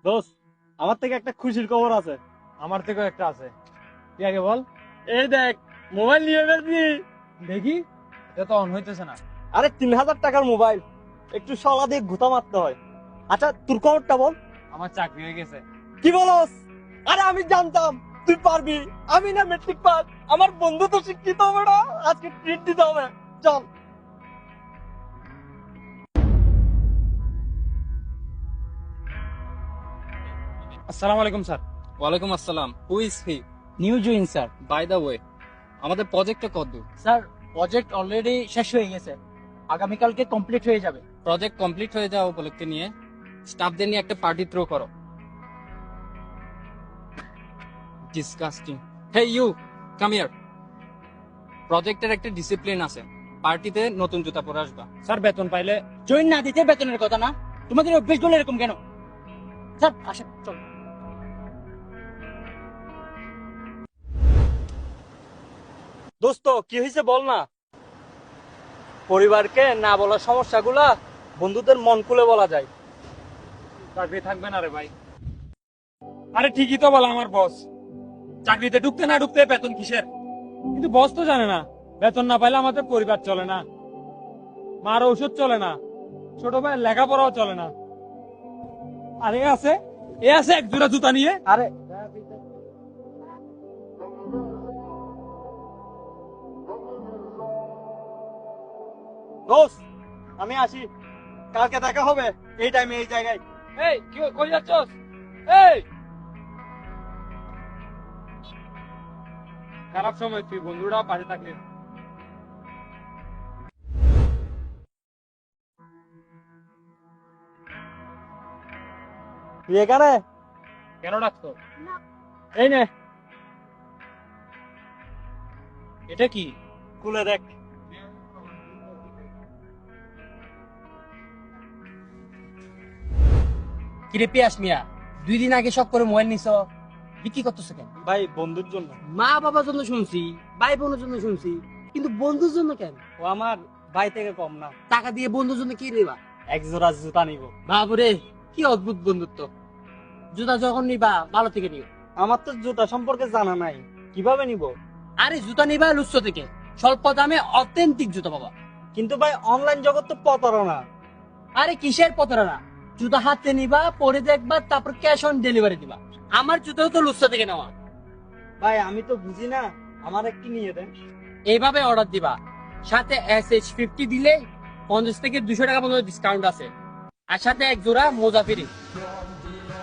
দোস্ত, আমার থেকে একটা খুশির খবর আছে। আমার থেকেও একটা আছে। কি আগে বল। এই দেখ, মোবাইল নিয়ে ফেলছি। দেখি, এটা তো অন হইতেছে না। আরে 3,000 টাকার মোবাইল, একটু সলা দিয়ে ঘুতা মারতে হয়। আচ্ছা, তোর খবরটা বল। আমার চাকরি হয়ে গেছে। কি বলস? আরে আমি জানতাম তুই পারবি। আমি না মেট্রিক পাস, আমার বন্ধু তো শিক্ষিত হবে না। আজকে ট্রিট দিতে হবে, চল। আসসালামু আলাইকুম স্যার। ওয়ালাইকুম আসসালাম। Who is he? New join sir. By the way, আমাদের প্রজেক্টটা কতদূর? স্যার, প্রজেক্ট অলরেডি শেষ হয়ে গেছে, আগামীকালকে কমপ্লিট হয়ে যাবে। প্রজেক্ট কমপ্লিট হয়ে যাওয়া উপলক্ষে নিয়ে স্টাফদের নিয়ে একটা পার্টি থ্রো করো। Disgusting. Hey you, come here. প্রজেক্টের একটা ডিসিপ্লিন আছে, পার্টিতে নতুন জুতা পরে আসবা। স্যার বেতন পাইলে জয়েন না দিতে বেতনের কথা না, তোমাদের অভ্যেসগুলো এরকম কেন? স্যার আসেন, চল। দোস্ত, কি হয়েছে বল না। পরিবারকে না বলার সমস্যাগুলা বন্ধুদের মন খুলে বলা যায়। চাকরি থাকবে না রে ভাই। আরে ঠিকই তো বলা আমার বস, চাকরিতে ঢুকতে না ঢুকতে বেতন কিসের। কিন্তু বস তো জানে না বেতন না পাইলে আমাদের পরিবার চলে না, মার ঔষধ চলে না, ছোট ভাইয়ের লেখাপড়াও চলে না। আর এ আছে এক জোড়া জুতা নিয়ে। আরে দোস্ত, আমি আসি, কালকে দেখা হবে এই টাইমে এই জায়গায়। এই কি কই যাচ্ছস? এই খারাপ সময় তুই বন্ধুরাও পাশে থাকলে। তুই এখানে? কেন ডাকতো? এই নে, এটা কি? খুলে দেখ। কিরে পিয়াস মিয়া, 2 দিন আগে শখ করে মোবাইল নিছ, বিক্রি করতেছ কেন? ভাই, বন্ধুর জন্য। মা বাবার জন্য শুনছি, ভাই বোনের জন্য শুনছি, কিন্তু বন্ধুর জন্য কেন? ও আমার ভাই থেকে কম না। টাকা দিয়ে বন্ধুর জন্য কি নেবা? এক জোড়া জুতা নিব। বাবুরে, কি অদ্ভুত বন্ধুত্ব। জুতা যখন নিবা ভালো থেকে নিও। আমার তো জুতা সম্পর্কে জানা নাই, কিভাবে নিব? আরে জুতা নিবা লুচ্ছ থেকে, স্বল্প দামে অথেন্টিক জুতা পাবা। কিন্তু ভাই, অনলাইন জগৎ তো প্রতারণা। আরে কিসের প্রতারণা? জুতা হাতে নিবা, পরে দেখবা, তারপর ক্যাশ অন ডেলিভারি দিবা। আমার জুতাও তো লুচ্ছ থেকে নেওয়া। ভাই, আমি তো বুঝি না, আমার একটি নিয়ে দেন। এইভাবে অর্ডার দিবা, সাথে SH50 দিলে 50 থেকে 200 টাকা পর্যন্ত ডিসকাউন্ট আছে, আর সাথে এক জোড়া মোজা ফ্রি।